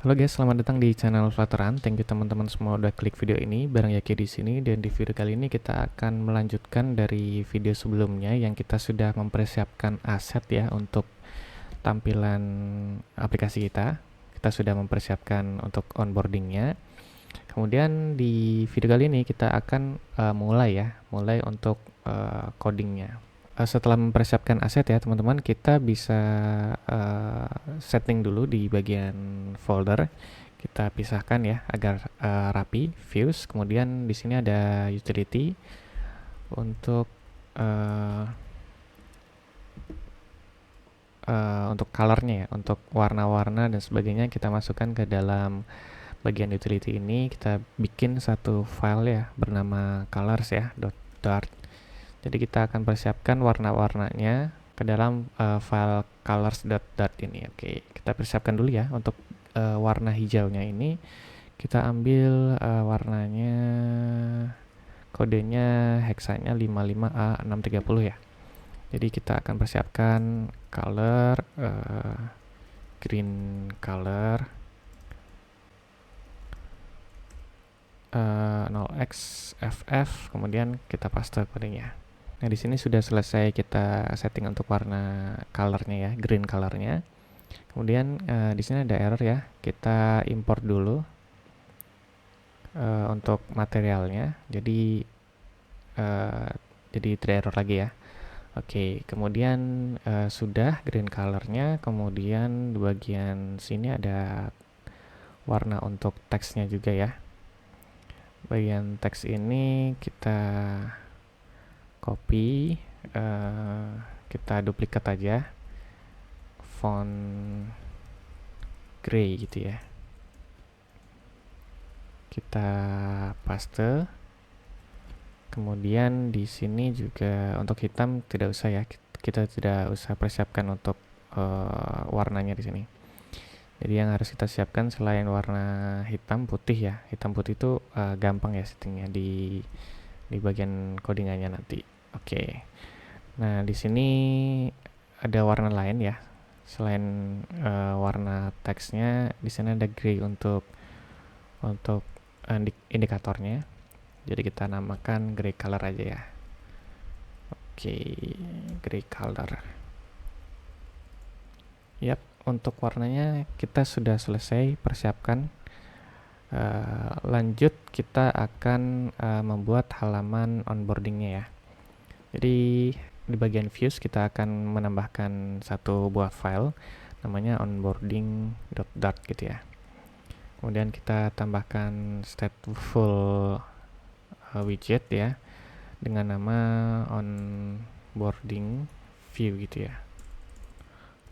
Halo guys, selamat datang di channel Flutteran. Thank you teman-teman semua udah klik video ini. Bareng Yaki di sini, dan di video kali ini kita akan melanjutkan dari video sebelumnya yang kita sudah mempersiapkan aset ya untuk tampilan aplikasi kita. Kita sudah mempersiapkan untuk onboardingnya. Kemudian di video kali ini kita akan mulai untuk codingnya. Setelah mempersiapkan aset ya teman-teman, kita bisa setting dulu di bagian folder. Kita pisahkan ya agar rapi, views. Kemudian di sini ada utility untuk colornya ya, untuk warna-warna dan sebagainya kita masukkan ke dalam bagian utility ini. Kita bikin satu file ya bernama colors ya .dart. Jadi kita akan persiapkan warna-warnanya ke dalam file colors.dart ini. Oke, kita persiapkan dulu ya untuk warna hijaunya ini. Kita ambil warnanya, kodenya heksanya 55A630 ya. Jadi kita akan persiapkan color green color 0xFF, kemudian kita paste kodenya. Nah, di sini sudah selesai kita setting untuk warna colornya ya, green colornya. Kemudian di sini ada error ya. Kita import dulu untuk materialnya. Jadi tidak error lagi ya. Oke, kemudian sudah green colornya. Kemudian di bagian sini ada warna untuk teksnya juga ya. Bagian teks ini kita copy, kita duplikat aja font gray gitu ya. Kita paste. Kemudian di sini juga untuk hitam tidak usah ya, kita tidak usah persiapkan untuk warnanya di sini. Jadi yang harus kita siapkan selain warna hitam putih ya. Hitam putih itu gampang ya settingnya di bagian codingannya nanti. Oke. Nah, di sini ada warna lain ya. Selain warna teksnya, di sini ada gray untuk indikatornya. Jadi kita namakan gray color aja ya. Oke, gray color. Yap, untuk warnanya kita sudah selesai persiapkan. Lanjut kita akan membuat halaman onboardingnya ya. Jadi di bagian views kita akan menambahkan satu buah file namanya onboarding.dart gitu ya. Kemudian kita tambahkan stateful widget ya dengan nama onboarding view gitu ya.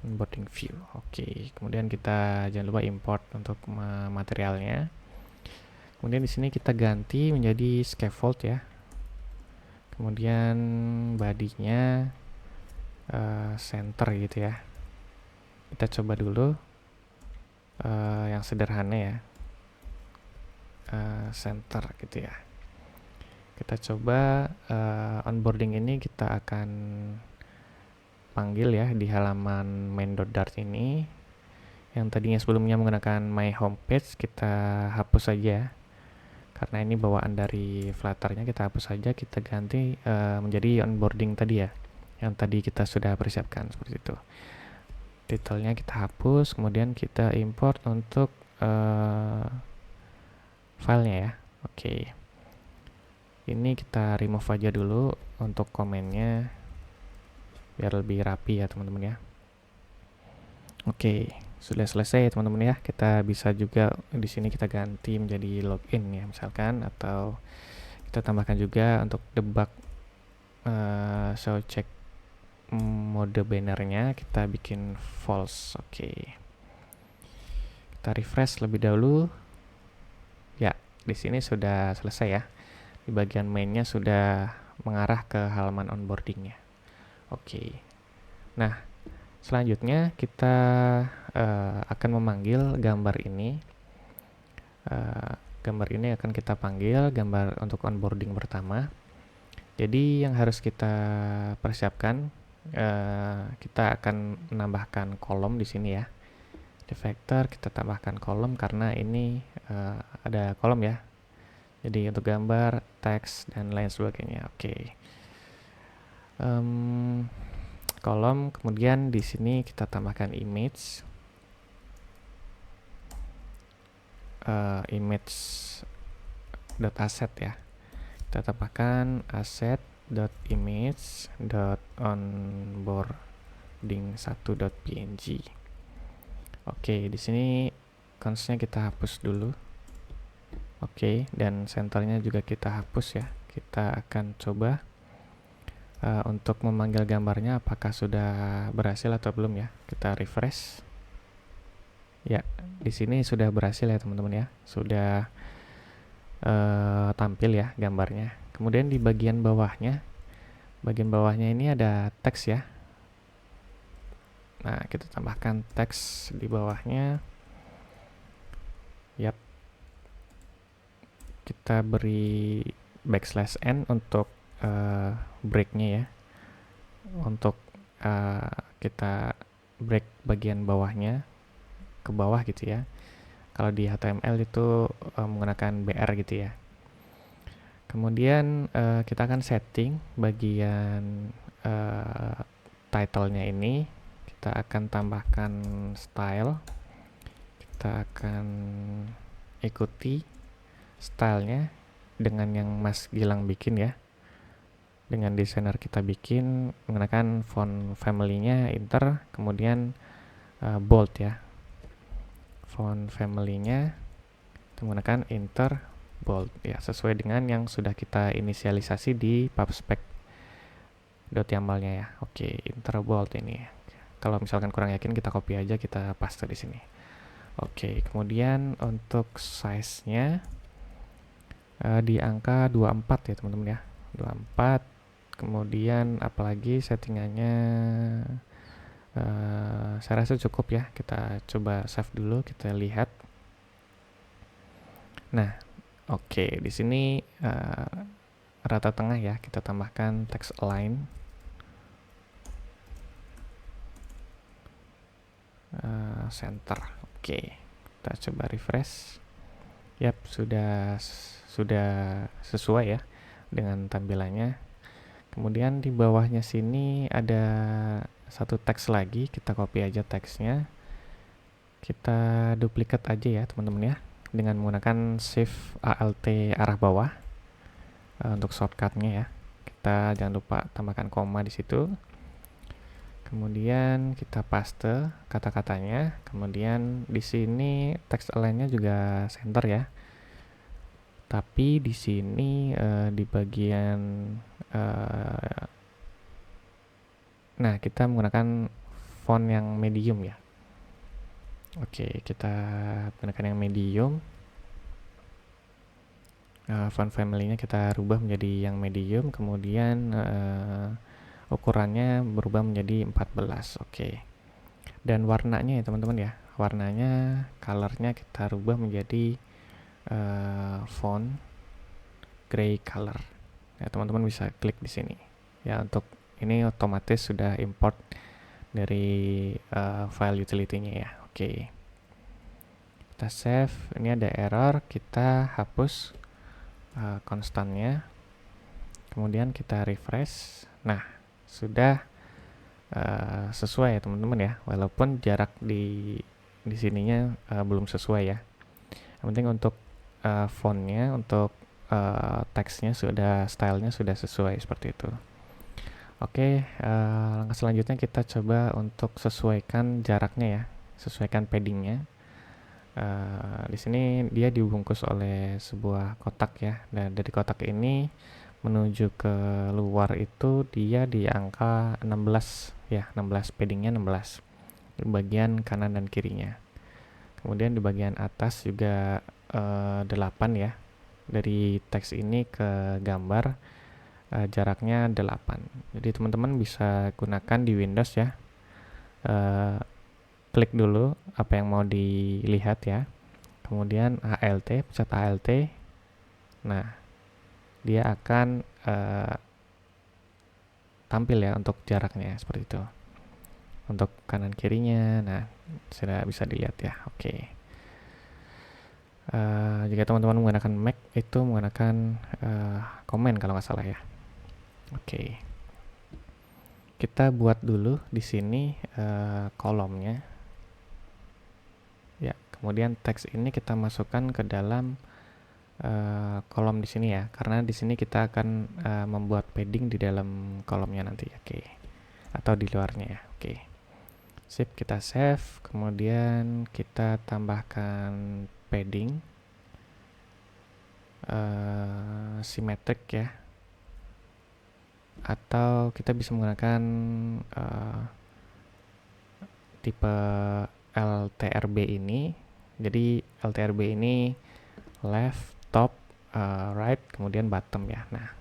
Onboarding view. Oke, kemudian kita jangan lupa import untuk materialnya. Kemudian di sini kita ganti menjadi scaffold ya. Kemudian bodinya center gitu ya. Kita coba dulu yang sederhana ya, center gitu ya. Kita coba onboarding ini kita akan panggil ya di halaman main.dart ini. Yang tadinya sebelumnya menggunakan my homepage kita hapus saja, karena ini bawaan dari Flutternya. Kita hapus saja, kita ganti menjadi onboarding tadi ya, yang tadi kita sudah persiapkan seperti itu. Detailnya kita hapus, kemudian kita import untuk filenya ya. Oke, ini kita remove aja dulu untuk komennya biar lebih rapi ya teman-teman ya. Oke, sudah selesai teman-teman ya. Kita bisa juga di sini kita ganti menjadi login ya misalkan, atau kita tambahkan juga untuk debug show check mode bannernya kita bikin false. Oke, kita refresh lebih dahulu ya. Di sini sudah selesai ya, di bagian mainnya sudah mengarah ke halaman onboardingnya. Oke, nah selanjutnya kita akan memanggil gambar ini. Gambar ini akan kita panggil gambar untuk onboarding pertama. Jadi yang harus kita persiapkan, kita akan menambahkan kolom di sini ya. di vektor kita tambahkan kolom karena ini ada kolom ya. Jadi untuk gambar, teks, dan lain sebagainya. Oke. Kolom, kemudian di sini kita tambahkan image. Image.asset ya. Kita tambahkan asset.image.onboarding1.png. Oke, di sini constnya kita hapus dulu. Oke, dan senternya juga kita hapus ya. Kita akan coba untuk memanggil gambarnya apakah sudah berhasil atau belum ya. Kita refresh. Ya, di sini sudah berhasil ya teman-teman ya. Sudah tampil ya gambarnya. Kemudian di bagian bawahnya ini ada teks ya. Nah, kita tambahkan teks di bawahnya. Yap. Kita beri /n untuk breaknya ya. Untuk kita break bagian bawahnya ke bawah gitu ya. Kalau di HTML itu menggunakan BR gitu ya. Kemudian kita akan setting bagian title-nya ini. Kita akan tambahkan style. Kita akan ikuti stylenya dengan yang Mas Gilang bikin ya. Dengan desainer kita bikin menggunakan font family-nya Inter, kemudian bold ya. Font family-nya menggunakan Inter bold ya, sesuai dengan yang sudah kita inisialisasi di pubspec.yaml-nya ya. Oke, Inter bold ini. Kalau misalkan kurang yakin kita copy aja, kita paste di sini. Oke, kemudian untuk size-nya di angka 24 ya teman-teman ya. 24. Kemudian apalagi settingannya saya rasa cukup ya. Kita coba save dulu, kita lihat. Nah, oke, di sini rata tengah ya, kita tambahkan text align. Center. Oke. Kita coba refresh. Yap, sudah sesuai ya dengan tampilannya. Kemudian di bawahnya sini ada satu teks lagi, kita copy aja teksnya. Kita duplikat aja ya teman-teman ya, dengan menggunakan shift alt arah bawah untuk shortcutnya ya. Kita jangan lupa tambahkan koma di situ. Kemudian kita paste kata-katanya. Kemudian di sini teks align-nya juga center ya. Tapi di sini di bagian nah, kita menggunakan font yang medium ya. Oke, kita gunakan yang medium. Font family-nya kita rubah menjadi yang medium, kemudian ukurannya berubah menjadi 14. Oke. Dan warnanya ya teman-teman ya. Warnanya, color-nya kita rubah menjadi font gray color. Ya, teman-teman bisa klik di sini. Ya, untuk ini otomatis sudah import dari file utility-nya ya. Oke. Kita save. Ini ada error, kita hapus konstannya. Kemudian kita refresh. Nah, sudah sesuai ya teman-teman ya. Walaupun jarak di sininya belum sesuai ya. Yang penting untuk fontnya, untuk teksnya sudah, stylenya sudah sesuai seperti itu. Oke, langkah selanjutnya kita coba untuk sesuaikan jaraknya ya, sesuaikan paddingnya. Di sini dia dibungkus oleh sebuah kotak ya, dan dari kotak ini menuju ke luar itu dia di angka 16 ya, 16, paddingnya 16 di bagian kanan dan kirinya. Kemudian di bagian atas juga 8 ya, dari teks ini ke gambar jaraknya 8. Jadi teman-teman bisa gunakan di Windows ya. Klik dulu apa yang mau dilihat ya. Kemudian ALT, pencet ALT. Nah, dia akan tampil ya untuk jaraknya seperti itu. untuk kanan kirinya. Nah, sudah bisa dilihat ya. Oke. Jika teman-teman menggunakan Mac itu menggunakan komen kalau nggak salah ya. Oke. Kita buat dulu di sini kolomnya. Ya, kemudian teks ini kita masukkan ke dalam kolom di sini ya, karena di sini kita akan membuat padding di dalam kolomnya nanti. Oke. Atau di luarnya ya. Oke. Sip, kita save, kemudian kita tambahkan padding symmetric ya, atau kita bisa menggunakan tipe LTRB ini. Jadi LTRB ini left, top, right, kemudian bottom ya. Nah,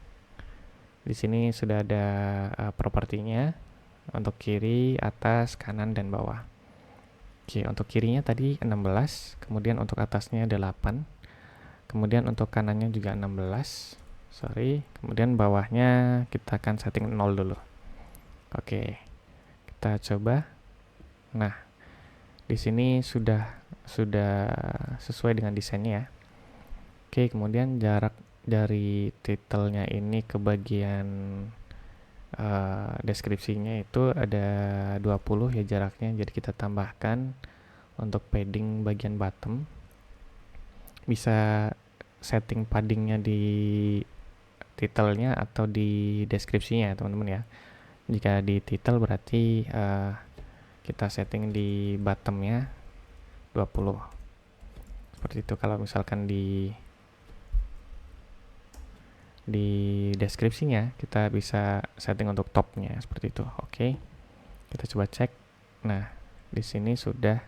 di sini sudah ada propertinya untuk kiri, atas, kanan, dan bawah. Oke, untuk kirinya tadi 16, kemudian untuk atasnya 8, kemudian untuk kanannya juga 16. Kemudian bawahnya kita akan setting 0 dulu. Oke, kita coba. Nah, di sini sudah sesuai dengan desainnya ya. Oke, kemudian jarak dari titelnya ini ke bagian deskripsinya itu ada 20 ya jaraknya. Jadi kita tambahkan untuk padding bagian bottom. Bisa setting paddingnya di titelnya atau di deskripsinya ya teman-teman ya. Jika di titel berarti kita setting di bottomnya 20. Seperti itu. Kalau misalkan di deskripsinya kita bisa setting untuk topnya seperti itu. Oke, kita coba cek. Nah, di sini sudah.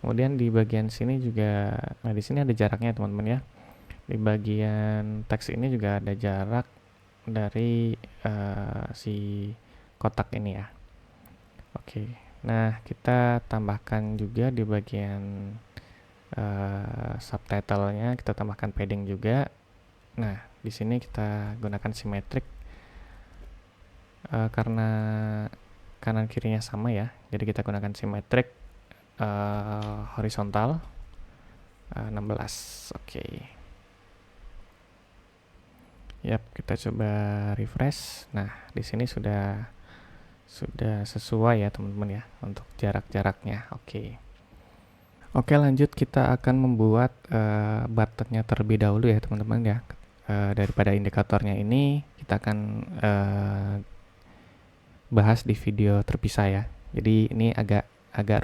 Kemudian di bagian sini juga, nah di sini ada jaraknya teman-teman ya. Di bagian teks ini juga ada jarak dari si kotak ini ya. Oke, nah kita tambahkan juga di bagian subtitlenya, kita tambahkan padding juga. Nah, di sini kita gunakan symmetric karena kanan kirinya sama ya. Jadi kita gunakan symmetric horizontal 16. Oke. Yap, kita coba refresh. Nah, di sini sudah sesuai ya teman-teman ya untuk jarak-jaraknya. Oke. Oke, lanjut kita akan membuat buttonnya terlebih dahulu ya teman-teman ya. Daripada indikatornya ini kita akan bahas di video terpisah ya. Jadi ini agak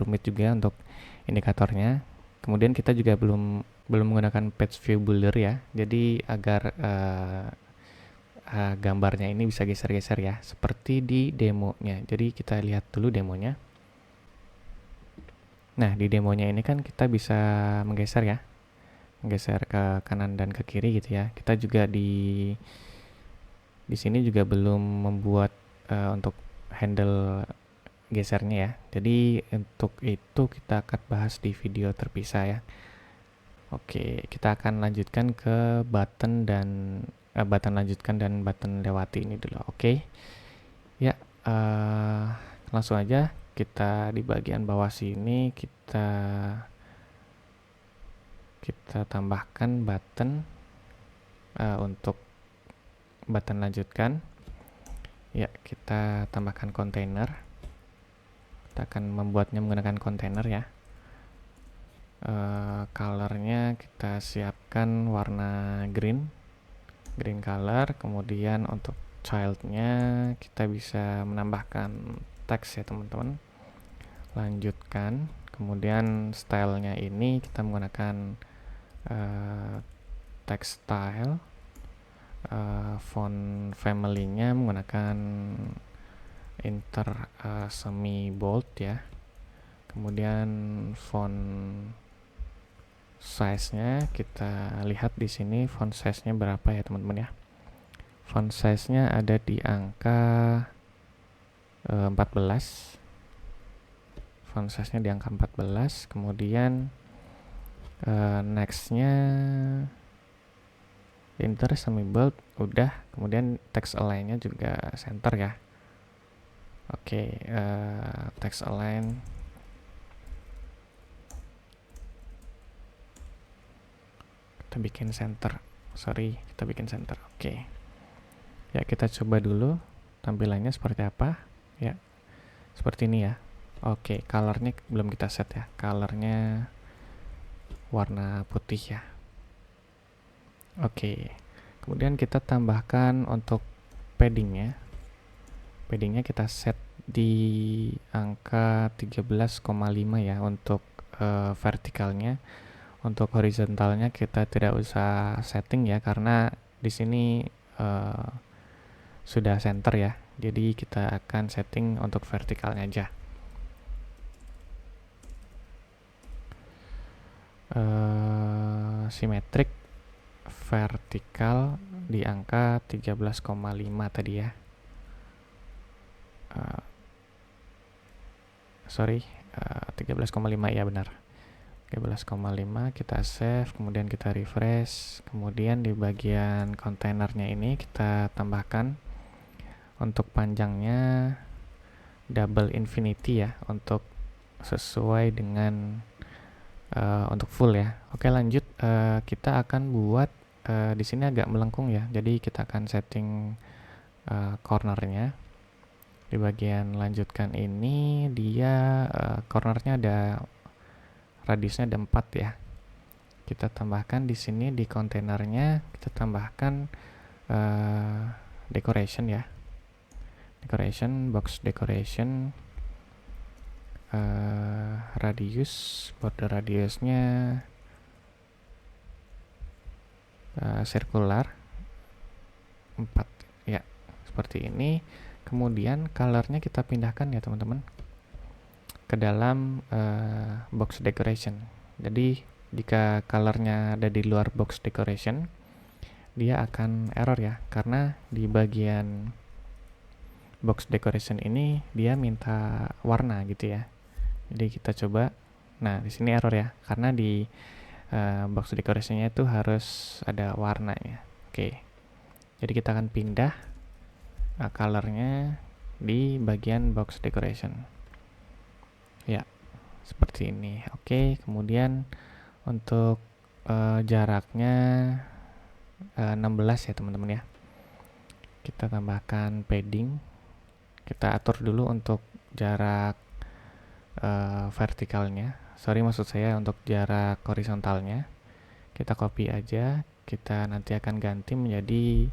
rumit juga untuk indikatornya. Kemudian kita juga belum menggunakan page view builder ya. Jadi agar gambarnya ini bisa geser-geser ya, seperti di demonya. Jadi kita lihat dulu demonya. Nah, di demonya ini kan kita bisa menggeser ya, menggeser ke kanan dan ke kiri gitu ya. Kita juga di sini juga belum membuat untuk handle gesernya ya. Jadi untuk itu kita akan bahas di video terpisah ya. Oke, kita akan lanjutkan ke button dan button lanjutkan dan button lewati ini dulu. Oke. Ya, langsung aja kita di bagian bawah sini kita tambahkan button untuk button lanjutkan. Ya, kita tambahkan kontainer. Kita akan membuatnya menggunakan kontainer ya. Colornya kita siapkan warna green color. Kemudian untuk childnya kita bisa menambahkan teks ya teman-teman. Lanjutkan. Kemudian stylenya ini kita menggunakan text style. Font family-nya menggunakan inter semi bold ya. Kemudian font size-nya kita lihat di sini font size-nya berapa ya teman-teman ya. Font size-nya ada di angka 14. Font size-nya di angka 14. Kemudian next-nya inter semi bold udah. Kemudian text align-nya juga center ya. Oke, text align. Kita bikin center. Kita bikin center. Oke. Ya, kita coba dulu tampilannya seperti apa. Ya, seperti ini ya. Oke, colornya belum kita set ya. Colornya warna putih ya. Oke. Kemudian kita tambahkan untuk paddingnya. Paddingnya kita set di angka 13,5 ya untuk vertikalnya. Untuk horizontalnya kita tidak usah setting ya, karena di sini sudah center ya. Jadi kita akan setting untuk vertikalnya aja. Symmetric vertikal di angka 13,5 tadi ya. 13,5 ya, benar. 13,5 kita save, kemudian kita refresh, kemudian di bagian kontainernya ini kita tambahkan untuk panjangnya double infinity ya, untuk sesuai dengan untuk full ya. Oke, lanjut. Kita akan buat di sini agak melengkung ya, jadi kita akan setting cornernya. Di bagian lanjutkan ini dia cornernya ada radiusnya ada 4 ya. Kita tambahkan di sini di kontainernya, kita tambahkan decoration ya. Decoration, box decoration, radius, border radiusnya circular 4 ya, seperti ini. Kemudian colornya kita pindahkan ya teman-teman ke dalam box decoration. Jadi jika colornya ada di luar box decoration, dia akan error ya, karena di bagian box decoration ini dia minta warna gitu ya. Jadi kita coba. Nah, di sini error ya, karena di box decorationnya itu harus ada warnanya. Oke. Jadi kita akan pindah colornya di bagian box decoration. Ya, seperti ini. Oke, kemudian untuk jaraknya 16 ya teman-teman ya. Kita tambahkan padding. Kita atur dulu untuk jarak vertikalnya. Maksud saya untuk jarak horizontalnya. Kita copy aja. Kita nanti akan ganti menjadi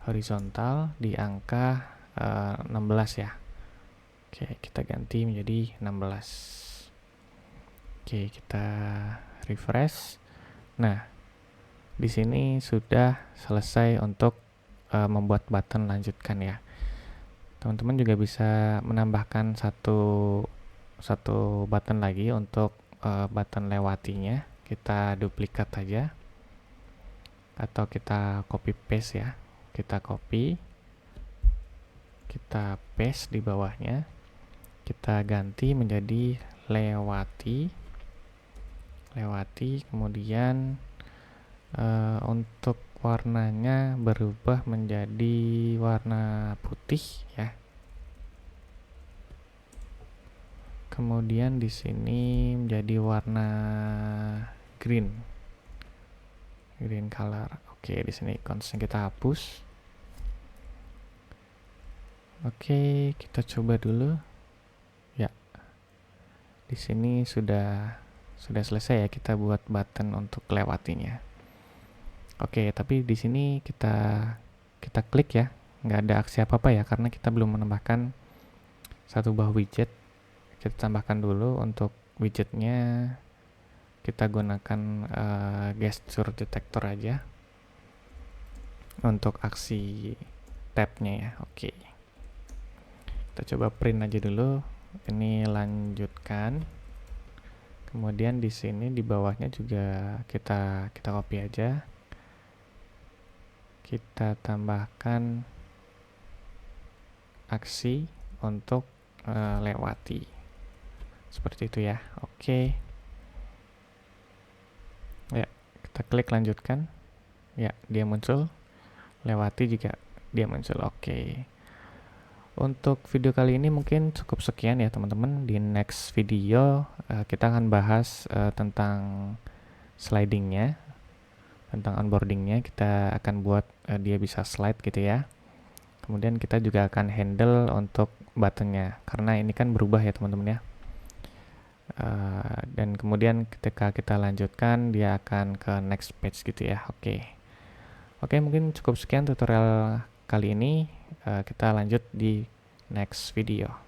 horizontal di angka 16 ya. Oke, kita ganti menjadi 16. Oke, kita refresh. Nah, di sini sudah selesai untuk membuat button lanjutkan ya. Teman-teman juga bisa menambahkan satu button lagi untuk button lewatinya. Kita duplikat aja, atau kita copy paste ya. Kita copy, kita paste di bawahnya, kita ganti menjadi lewati, kemudian untuk warnanya berubah menjadi warna putih ya. Kemudian di sini menjadi warna green color. Oke, di sini constant kita hapus. Oke, kita coba dulu. Ya. Di sini sudah selesai ya, kita buat button untuk lewatinya. Oke, tapi di sini kita klik ya. Nggak ada aksi apa-apa ya, karena kita belum menambahkan satu buah widget. Kita tambahkan dulu untuk widgetnya. Kita gunakan gesture detector aja untuk aksi tabnya ya. Oke, kita coba print aja dulu. Ini lanjutkan. Kemudian di sini di bawahnya juga kita copy aja. Kita tambahkan aksi untuk lewati. Seperti itu ya. Oke. Ya, kita klik lanjutkan. Ya, dia muncul. Lewati juga dia muncul. Oke. Untuk video kali ini mungkin cukup sekian ya teman-teman. Di next video kita akan bahas tentang slidingnya, tentang onboardingnya. Kita akan buat dia bisa slide gitu ya. Kemudian kita juga akan handle untuk buttonnya, karena ini kan berubah ya teman-teman ya. Dan kemudian ketika kita lanjutkan dia akan ke next page gitu ya. Oke, mungkin cukup sekian tutorial kali ini. Kita lanjut di next video.